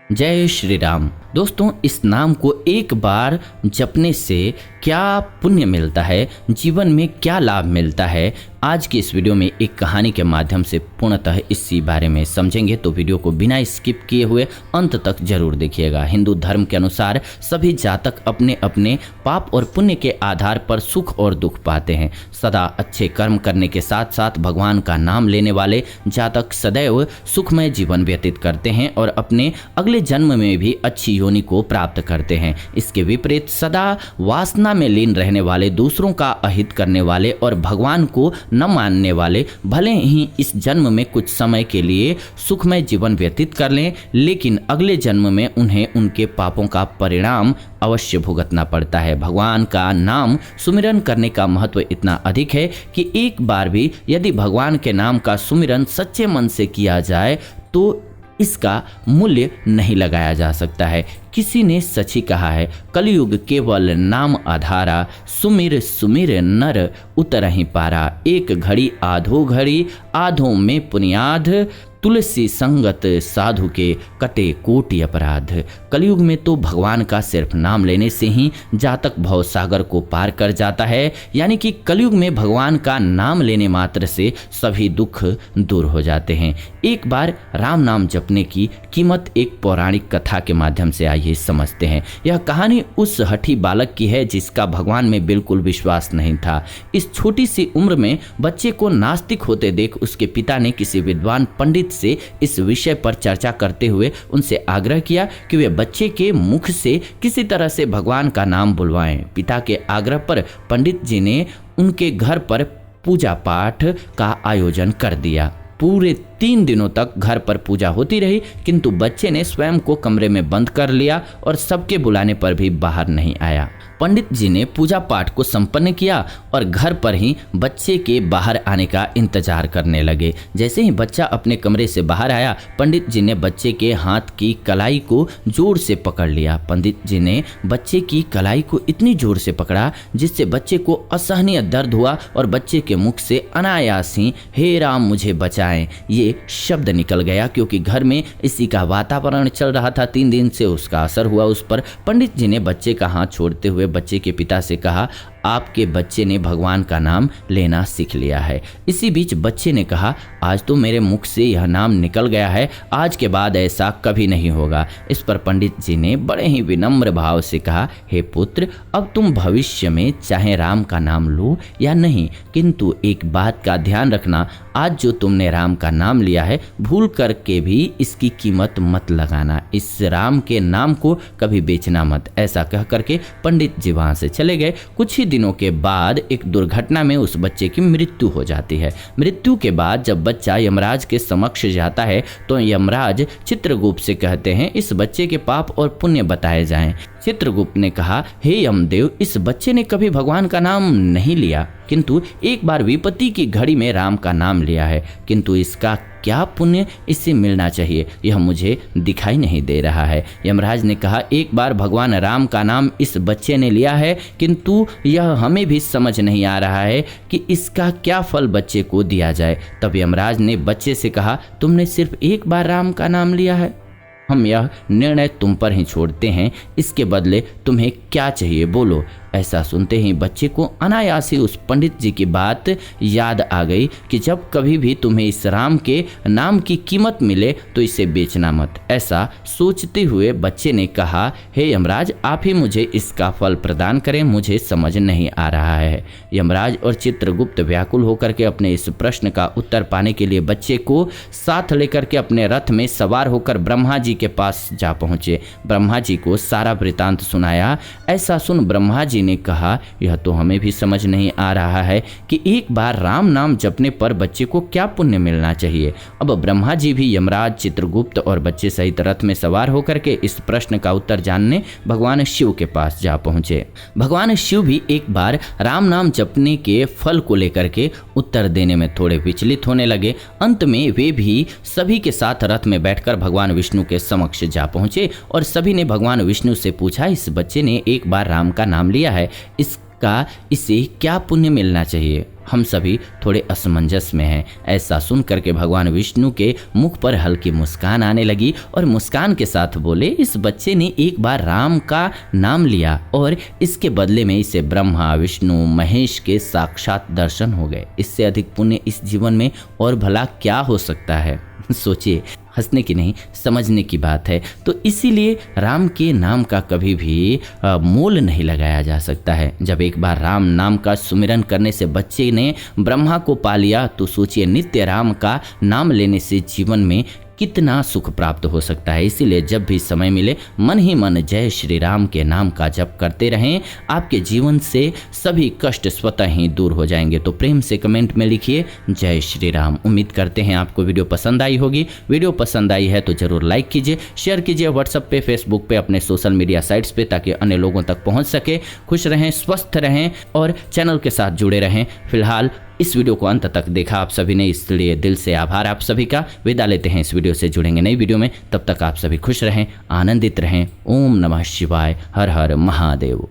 जय श्री राम। दोस्तों, इस नाम को एक बार जपने से क्या पुण्य मिलता है, जीवन में क्या लाभ मिलता है, आज की इस वीडियो में एक कहानी के माध्यम से पूर्णतः इसी बारे में समझेंगे। तो वीडियो को बिना स्किप किए हुए अंत तक जरूर देखिएगा। हिंदू धर्म के अनुसार सभी जातक अपने अपने पाप और पुण्य के आधार पर सुख और दुख पाते हैं। सदा अच्छे कर्म करने के साथ साथ भगवान का नाम लेने वाले जातक सदैव सुखमय जीवन व्यतीत करते हैं और अपने अगले जन्म में भी अच्छी योनि को प्राप्त करते हैं। इसके विपरीत सदा वासना में लीन रहने वाले, दूसरों का अहित करने वाले और भगवान को न मानने वाले भले ही इस जन्म में कुछ समय के लिए सुखमय जीवन व्यतीत कर लें, लेकिन अगले जन्म में उन्हें उनके पापों का परिणाम अवश्य भुगतना पड़ता है। भगवान का नाम सुमिरन करने का महत्व इतना अधिक है कि एक बार भी यदि भगवान के नाम का सुमिरन सच्चे मन से किया जाए तो इसका मूल्य नहीं लगाया जा सकता है। किसी ने सच ही कहा है, कलयुग केवल नाम आधारा, सुमिर सुमिर नर उतरहि पारा। एक घड़ी आधो घड़ी, आधों में पुनियाध, तुलसी संगत साधु के कटे कोटि अपराध। कलयुग में तो भगवान का सिर्फ नाम लेने से ही जातक भव सागर को पार कर जाता है, यानी कि कलयुग में भगवान का नाम लेने मात्र से सभी दुख दूर हो जाते हैं। एक बार राम नाम जपने की कीमत एक पौराणिक कथा के माध्यम से आइए समझते हैं। यह कहानी उस हठी बालक की है जिसका भगवान में बिल्कुल विश्वास नहीं था। इस छोटी सी उम्र में बच्चे को नास्तिक होते देख उसके पिता ने किसी विद्वान पंडित से इस विषय पर चर्चा करते हुए उनसे आग्रह किया कि वे बच्चे के मुख से किसी तरह से भगवान का नाम बुलवाएं। पिता के आग्रह पर पंडित जी ने उनके घर पर पूजा पाठ का आयोजन कर दिया। पूरे 3 दिनों तक घर पर पूजा होती रही, किंतु बच्चे ने स्वयं को कमरे में बंद कर लिया और सबके बुलाने पर भी बाहर नहीं आया। पंडित जी ने पूजा पाठ को संपन्न किया और घर पर ही बच्चे के बाहर आने का इंतजार करने लगे। जैसे ही बच्चा अपने कमरे से बाहर आया, पंडित जी ने बच्चे के हाथ की कलाई को जोर से पकड़ लिया। पंडित जी ने बच्चे की कलाई को इतनी जोर से पकड़ा जिससे बच्चे को असहनीय दर्द हुआ और बच्चे के मुख से अनायास ही हे राम मुझे बचाएं ये शब्द निकल गया। क्योंकि घर में इसी का वातावरण चल रहा था, 3 दिन से उसका असर हुआ उस पर। पंडित जी ने बच्चे का हाथ छोड़ते हुए बच्चे के पिता से कहा, आपके बच्चे ने भगवान का नाम लेना सीख लिया है। इसी बीच बच्चे ने कहा, आज तो मेरे मुख से यह नाम निकल गया है, आज के बाद ऐसा कभी नहीं होगा। इस पर पंडित जी ने बड़े ही विनम्र भाव से कहा, हे पुत्र, अब तुम भविष्य में चाहे राम का नाम लो या नहीं, किंतु एक बात का ध्यान रखना, आज जो तुमने राम का नाम लिया है, भूल करके भी इसकी कीमत मत लगाना। इस राम के नाम को कभी बेचना मत। ऐसा कह करके पंडित जी वहां से चले गए। कुछ ही दिनों के बाद एक दुर्घटना में उस बच्चे की मृत्यु हो जाती है। मृत्यु के बाद जब बच्चा यमराज के समक्ष जाता है तो यमराज चित्रगुप्त से कहते हैं, इस बच्चे के पाप और पुण्य बताए जाएं। चित्रगुप्त ने कहा, हे यमदेव, इस बच्चे ने कभी भगवान का नाम नहीं लिया, किंतु एक बार विपत्ति की घड़ी में राम का नाम लिया है, किंतु इसका क्या पुण्य इससे मिलना चाहिए यह मुझे दिखाई नहीं दे रहा है। यमराज ने कहा, एक बार भगवान राम का नाम इस बच्चे ने लिया है, किंतु यह हमें भी समझ नहीं आ रहा है कि इसका क्या फल बच्चे को दिया जाए। तब यमराज ने बच्चे से कहा, तुमने सिर्फ एक बार राम का नाम लिया है, हम यह निर्णय तुम पर ही छोड़ते हैं, इसके बदले तुम्हें क्या चाहिए बोलो। ऐसा सुनते ही बच्चे को अनायास ही उस पंडित जी की बात याद आ गई कि जब कभी भी तुम्हें इस राम के नाम की कीमत मिले तो इसे बेचना मत। ऐसा सोचते हुए बच्चे ने कहा, हे यमराज, आप ही मुझे इसका फल प्रदान करें, मुझे समझ नहीं आ रहा है। यमराज और चित्रगुप्त व्याकुल होकर के अपने इस प्रश्न का उत्तर पाने के लिए बच्चे को साथ लेकर के अपने रथ में सवार होकर ब्रह्मा जी के पास जा पहुंचे। ब्रह्मा जी को सारा वृतांत सुनाया। ऐसा सुन ब्रह्मा जी ने कहा, यह तो हमें भी समझ नहीं आ रहा है कि एक बार राम नाम जपने पर बच्चे को क्या पुण्य मिलना चाहिए। अब ब्रह्मा जी भी यमराज, चित्रगुप्त और बच्चे सहित रथ में सवार होकर के इस प्रश्न का उत्तर जानने भगवान शिव के पास जा पहुंचे। भगवान शिव भी एक बार राम नाम जपने के फल को लेकर के उत्तर देने में थोड़े विचलित होने लगे। अंत में वे भी सभी के साथ रथ में बैठकर भगवान विष्णु के समक्ष जा पहुंचे और सभी ने भगवान विष्णु से पूछा, इस बच्चे ने एक बार राम का नाम लिया है, इसका इसे क्या पुण्य मिलना चाहिए। हम सभी थोड़े असमंजस में हैं। ऐसा सुन करके भगवान विष्णु के मुख पर हल्की मुस्कान आने लगी और मुस्कान के साथ बोले, इस बच्चे ने एक बार राम का नाम लिया और इसके बदले में इसे ब्रह्मा विष्णु महेश के साक्षात दर्शन हो गए। इससे अधिक पुण्य इस जीवन में और भला क्या हो सकता है। सोचिए, हंसने की नहीं समझने की बात है। तो इसीलिए राम के नाम का कभी भी मोल नहीं लगाया जा सकता है। जब एक बार राम नाम का सुमिरन करने से बच्चे ने ब्रह्मा को पा लिया, तो सोचिए नित्य राम का नाम लेने से जीवन में कितना सुख प्राप्त हो सकता है। इसीलिए जब भी समय मिले मन ही मन जय श्री राम के नाम का जप करते रहें। आपके जीवन से सभी कष्ट स्वतः ही दूर हो जाएंगे। तो प्रेम से कमेंट में लिखिए जय श्री राम। उम्मीद करते हैं आपको वीडियो पसंद आई होगी। वीडियो पसंद आई है तो जरूर लाइक कीजिए, शेयर कीजिए व्हाट्सएप पे, फेसबुक पे, अपने सोशल मीडिया साइट्स पे, ताकि अन्य लोगों तक पहुंच सके। खुश रहें, स्वस्थ रहें और चैनल के साथ जुड़े रहें। फिलहाल इस वीडियो को अंत तक देखा आप सभी ने, इसलिए दिल से आभार आप सभी का। विदा लेते हैं, इस वीडियो से जुड़ेंगे नई वीडियो में। तब तक आप सभी खुश रहें, आनंदित रहें। ओम नमः शिवाय, हर हर महादेव।